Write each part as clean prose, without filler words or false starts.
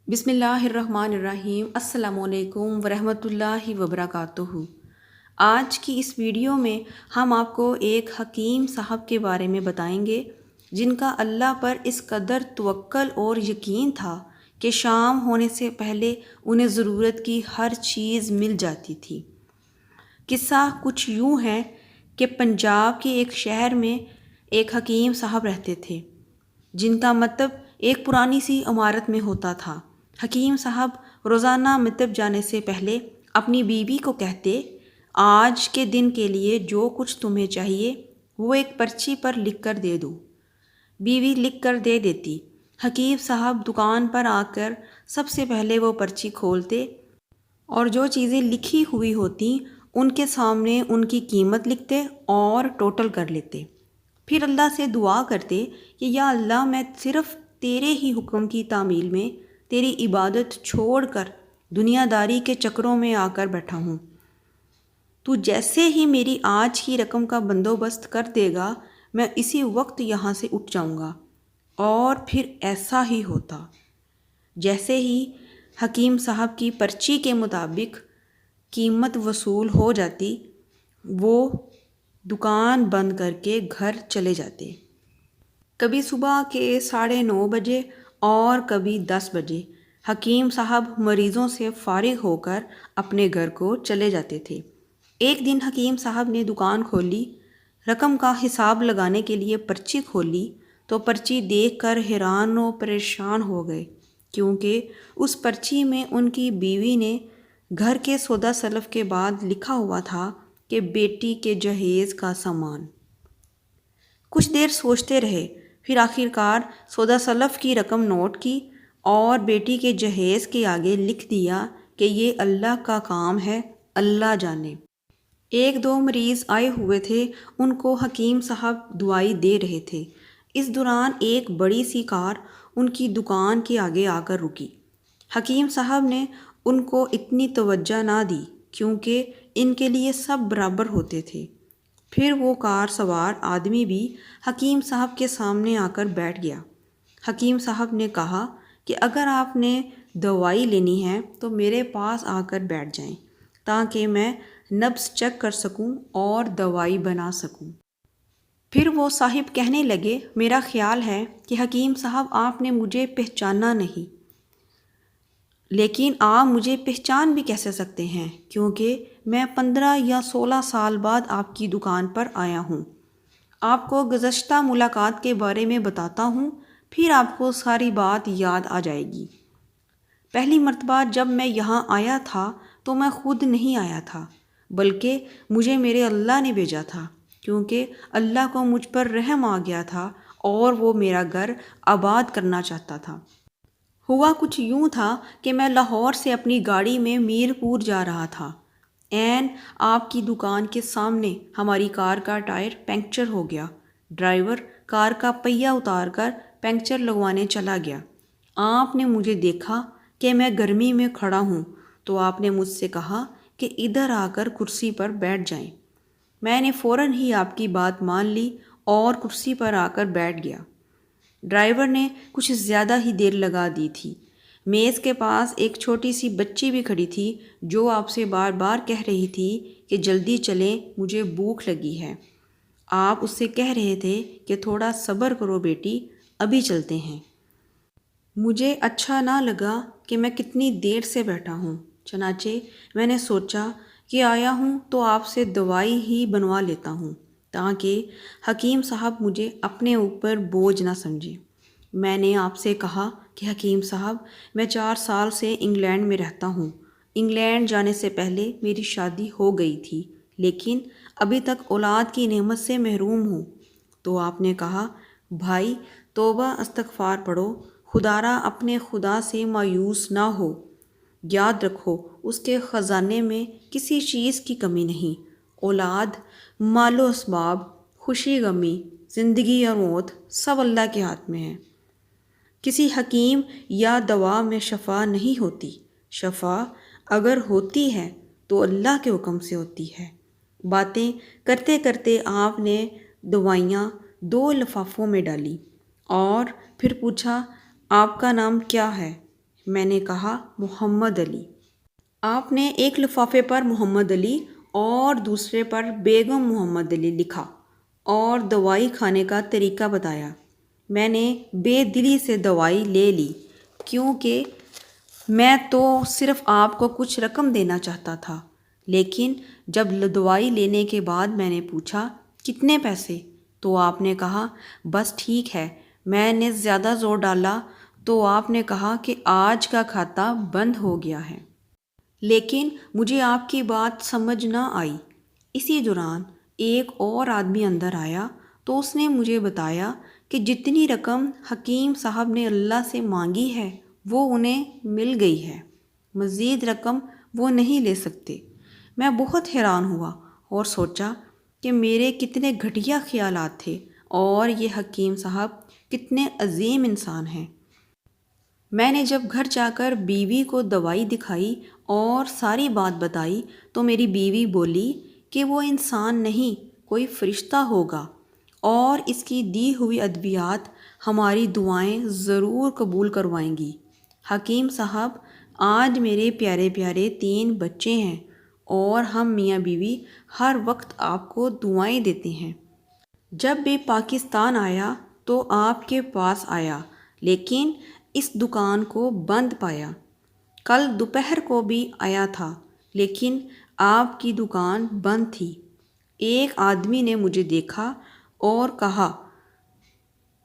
بسم اللہ الرحمن الرحیم۔ السلام علیکم ورحمۃ اللہ وبرکاتہ۔ آج کی اس ویڈیو میں ہم آپ کو ایک حکیم صاحب کے بارے میں بتائیں گے جن کا اللہ پر اس قدر توکل اور یقین تھا کہ شام ہونے سے پہلے انہیں ضرورت کی ہر چیز مل جاتی تھی۔ قصہ کچھ یوں ہے کہ پنجاب کے ایک شہر میں ایک حکیم صاحب رہتے تھے جن کا مکتب ایک پرانی سی عمارت میں ہوتا تھا۔ حکیم صاحب روزانہ مکتب جانے سے پہلے اپنی بیوی کو کہتے، آج کے دن کے لیے جو کچھ تمہیں چاہیے وہ ایک پرچی پر لکھ کر دے دو۔ بیوی لکھ کر دے دیتی۔ حکیم صاحب دکان پر آ کر سب سے پہلے وہ پرچی کھولتے اور جو چیزیں لکھی ہوئی ہوتی ان کے سامنے ان کی قیمت لکھتے اور ٹوٹل کر لیتے۔ پھر اللہ سے دعا کرتے کہ یا اللہ، میں صرف تیرے ہی حکم کی تعمیل میں تیری عبادت چھوڑ کر دنیا داری کے چکروں میں آ کر بیٹھا ہوں۔ تو جیسے ہی میری آج کی رقم کا بندوبست کر دے گا میں اسی وقت یہاں سے اٹھ جاؤں گا۔ اور پھر ایسا ہی ہوتا۔ جیسے ہی حکیم صاحب کی پرچی کے مطابق قیمت وصول ہو جاتی وہ دکان بند کر کے گھر چلے جاتے۔ کبھی صبح کے 9:30 بجے اور کبھی 10 بجے حکیم صاحب مریضوں سے فارغ ہو کر اپنے گھر کو چلے جاتے تھے۔ ایک دن حکیم صاحب نے دکان کھولی، رقم کا حساب لگانے کے لیے پرچی کھولی تو پرچی دیکھ کر حیران و پریشان ہو گئے، کیونکہ اس پرچی میں ان کی بیوی نے گھر کے سودا سلف کے بعد لکھا ہوا تھا کہ بیٹی کے جہیز کا سامان۔ کچھ دیر سوچتے رہے، پھر آخرکار سودا سلف کی رقم نوٹ کی اور بیٹی کے جہیز کے آگے لکھ دیا کہ یہ اللہ کا کام ہے، اللہ جانے۔ ایک دو مریض آئے ہوئے تھے، ان کو حکیم صاحب دوائی دے رہے تھے۔ اس دوران ایک بڑی سی کار ان کی دکان کے آگے آ کر رکی۔ حکیم صاحب نے ان کو اتنی توجہ نہ دی کیونکہ ان کے لیے سب برابر ہوتے تھے۔ پھر وہ کار سوار آدمی بھی حکیم صاحب کے سامنے آ کر بیٹھ گیا۔ حکیم صاحب نے کہا کہ اگر آپ نے دوائی لینی ہے تو میرے پاس آ کر بیٹھ جائیں تاکہ میں نبض چیک کر سکوں اور دوائی بنا سکوں۔ پھر وہ صاحب کہنے لگے، میرا خیال ہے کہ حکیم صاحب آپ نے مجھے پہچانا نہیں، لیکن آپ مجھے پہچان بھی کیسے سکتے ہیں کیونکہ میں 15 یا 16 سال بعد آپ کی دکان پر آیا ہوں۔ آپ کو گزشتہ ملاقات کے بارے میں بتاتا ہوں، پھر آپ کو ساری بات یاد آ جائے گی۔ پہلی مرتبہ جب میں یہاں آیا تھا تو میں خود نہیں آیا تھا بلکہ مجھے میرے اللہ نے بھیجا تھا، کیونکہ اللہ کو مجھ پر رحم آ گیا تھا اور وہ میرا گھر آباد کرنا چاہتا تھا۔ ہوا کچھ یوں تھا کہ میں لاہور سے اپنی گاڑی میں میرپور جا رہا تھا۔ عین آپ کی دکان کے سامنے ہماری کار کا ٹائر پنکچر ہو گیا۔ ڈرائیور کار کا پہیہ اتار کر پنکچر لگوانے چلا گیا۔ آپ نے مجھے دیکھا کہ میں گرمی میں کھڑا ہوں تو آپ نے مجھ سے کہا کہ ادھر آ کر کرسی پر بیٹھ جائیں۔ میں نے فوراً ہی آپ کی بات مان لی اور کرسی پر آ کر بیٹھ گیا۔ ڈرائیور نے کچھ زیادہ ہی دیر لگا دی تھی۔ میز کے پاس ایک چھوٹی سی بچی بھی کھڑی تھی جو آپ سے بار بار کہہ رہی تھی کہ جلدی چلیں، مجھے بھوک لگی ہے۔ آپ اس سے کہہ رہے تھے کہ تھوڑا صبر کرو بیٹی، ابھی چلتے ہیں۔ مجھے اچھا نہ لگا کہ میں کتنی دیر سے بیٹھا ہوں، چنانچہ میں نے سوچا کہ آیا ہوں تو آپ سے دوائی ہی بنوا لیتا ہوں تاکہ حکیم صاحب مجھے اپنے اوپر بوجھ نہ سمجھیں۔ میں نے آپ سے کہا کہ حکیم صاحب، میں 4 سال سے انگلینڈ میں رہتا ہوں۔ انگلینڈ جانے سے پہلے میری شادی ہو گئی تھی لیکن ابھی تک اولاد کی نعمت سے محروم ہوں۔ تو آپ نے کہا، بھائی توبہ استغفار پڑھو، خدارا اپنے خدا سے مایوس نہ ہو، یاد رکھو اس کے خزانے میں کسی چیز کی کمی نہیں۔ اولاد، مال و اسباب، خوشی غمی، زندگی اور موت سب اللہ کے ہاتھ میں ہے۔ کسی حکیم یا دوا میں شفا نہیں ہوتی، شفا اگر ہوتی ہے تو اللہ کے حکم سے ہوتی ہے۔ باتیں کرتے کرتے آپ نے دوائیاں 2 لفافوں میں ڈالی اور پھر پوچھا، آپ کا نام کیا ہے؟ میں نے کہا محمد علی۔ آپ نے ایک لفافے پر محمد علی اور دوسرے پر بیگم محمد علی لکھا اور دوائی کھانے کا طریقہ بتایا۔ میں نے بے دلی سے دوائی لے لی کیونکہ میں تو صرف آپ کو کچھ رقم دینا چاہتا تھا، لیکن جب دوائی لینے کے بعد میں نے پوچھا کتنے پیسے، تو آپ نے کہا بس ٹھیک ہے۔ میں نے زیادہ زور ڈالا تو آپ نے کہا کہ آج کا کھاتا بند ہو گیا ہے، لیکن مجھے آپ کی بات سمجھ نہ آئی۔ اسی دوران ایک اور آدمی اندر آیا تو اس نے مجھے بتایا کہ جتنی رقم حکیم صاحب نے اللہ سے مانگی ہے وہ انہیں مل گئی ہے، مزید رقم وہ نہیں لے سکتے۔ میں بہت حیران ہوا اور سوچا کہ میرے کتنے گھٹیا خیالات تھے اور یہ حکیم صاحب کتنے عظیم انسان ہیں۔ میں نے جب گھر جا کر بیوی کو دوائی دکھائی اور ساری بات بتائی تو میری بیوی بولی کہ وہ انسان نہیں، کوئی فرشتہ ہوگا اور اس کی دی ہوئی ادویات ہماری دعائیں ضرور قبول کروائیں گی۔ حکیم صاحب، آج میرے پیارے پیارے 3 بچے ہیں اور ہم میاں بیوی ہر وقت آپ کو دعائیں دیتے ہیں۔ جب بھی پاکستان آیا تو آپ کے پاس آیا، لیکن اس دکان کو بند پایا۔ کل دوپہر کو بھی آیا تھا لیکن آپ کی دکان بند تھی۔ ایک آدمی نے مجھے دیکھا اور کہا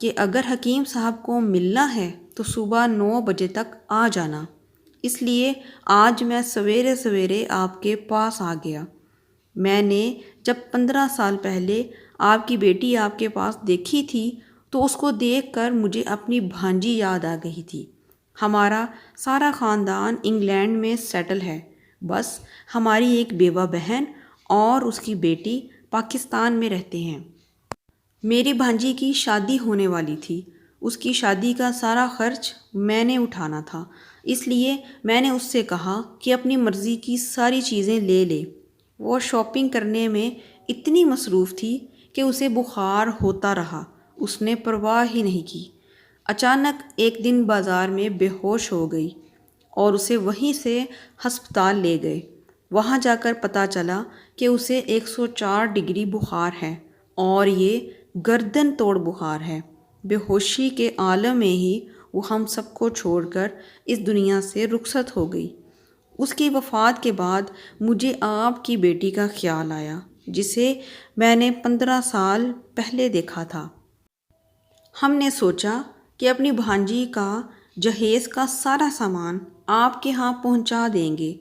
کہ اگر حکیم صاحب کو ملنا ہے تو صبح 9 بجے تک آ جانا، اس لیے آج میں سویرے سویرے آپ کے پاس آ گیا۔ میں نے جب 15 سال پہلے آپ کی بیٹی آپ کے پاس دیکھی تھی تو اس کو دیکھ کر مجھے اپنی بھانجی یاد آ گئی تھی۔ ہمارا سارا خاندان انگلینڈ میں سیٹل ہے، بس ہماری ایک بیوہ بہن اور اس کی بیٹی پاکستان میں رہتے ہیں۔ میری بھانجی کی شادی ہونے والی تھی، اس کی شادی کا سارا خرچ میں نے اٹھانا تھا، اس لیے میں نے اس سے کہا کہ اپنی مرضی کی ساری چیزیں لے لے۔ وہ شاپنگ کرنے میں اتنی مصروف تھی کہ اسے بخار ہوتا رہا، اس نے پرواہ ہی نہیں کی۔ اچانک ایک دن بازار میں بے ہوش ہو گئی اور اسے وہیں سے ہسپتال لے گئے۔ وہاں جا کر پتہ چلا کہ اسے 104 ڈگری بخار ہے اور یہ گردن توڑ بخار ہے۔ بے ہوشی کے عالم میں ہی وہ ہم سب کو چھوڑ کر اس دنیا سے رخصت ہو گئی۔ اس کی وفات کے بعد مجھے آپ کی بیٹی کا خیال آیا جسے میں نے 15 سال پہلے دیکھا تھا۔ ہم نے سوچا کہ اپنی بھانجی کا جہیز کا سارا سامان آپ کے ہاں پہنچا دیں گے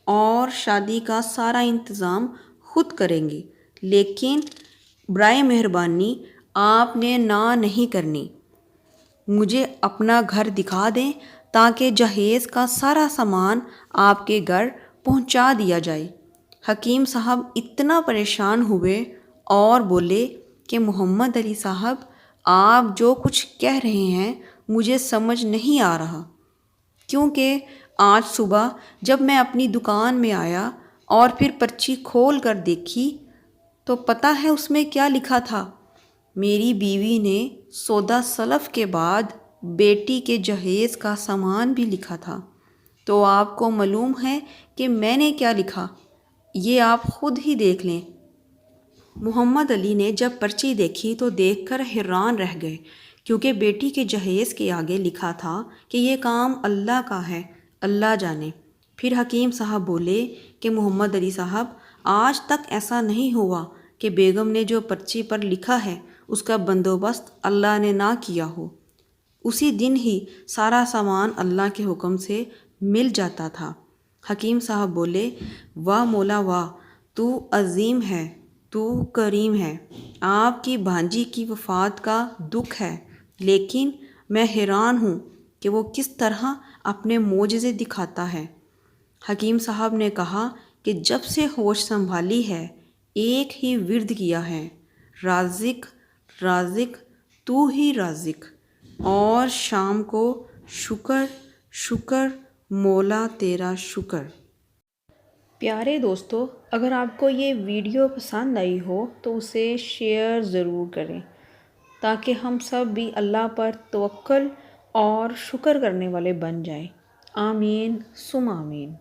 اور شادی کا سارا انتظام خود کریں گے، لیکن برائے مہربانی آپ نے نہ نہیں کرنی۔ مجھے اپنا گھر دکھا دیں تاکہ جہیز کا سارا سامان آپ کے گھر پہنچا دیا جائے۔ حکیم صاحب اتنا پریشان ہوئے اور بولے کہ محمد علی صاحب، آپ جو کچھ کہہ رہے ہیں مجھے سمجھ نہیں آ رہا، کیونکہ آج صبح جب میں اپنی دکان میں آیا اور پھر پرچی کھول کر دیکھی تو پتہ ہے اس میں کیا لکھا تھا؟ میری بیوی نے سودا سلف کے بعد بیٹی کے جہیز کا سامان بھی لکھا تھا۔ تو آپ کو معلوم ہے کہ میں نے کیا لکھا؟ یہ آپ خود ہی دیکھ لیں۔ محمد علی نے جب پرچی دیکھی تو دیکھ کر حیران رہ گئے، کیونکہ بیٹی کے جہیز کے آگے لکھا تھا کہ یہ کام اللہ کا ہے، اللہ جانے۔ پھر حکیم صاحب بولے کہ محمد علی صاحب، آج تک ایسا نہیں ہوا کہ بیگم نے جو پرچی پر لکھا ہے اس کا بندوبست اللہ نے نہ کیا ہو۔ اسی دن ہی سارا سامان اللہ کے حکم سے مل جاتا تھا۔ حکیم صاحب بولے، واہ مولا واہ، تو عظیم ہے، تو کریم ہے۔ آپ کی بھانجی کی وفات کا دکھ ہے، لیکن میں حیران ہوں کہ وہ کس طرح اپنے معجزے دکھاتا ہے۔ حکیم صاحب نے کہا کہ جب سے ہوش سنبھالی ہے ایک ہی ورد کیا ہے، رازق رازق تو ہی رازق، اور شام کو شکر شکر مولا تیرا شکر۔ پیارے دوستو، اگر آپ کو یہ ویڈیو پسند آئی ہو تو اسے شیئر ضرور کریں تاکہ ہم سب بھی اللہ پر توکل اور شکر کرنے والے بن جائیں۔ آمین سم آمین۔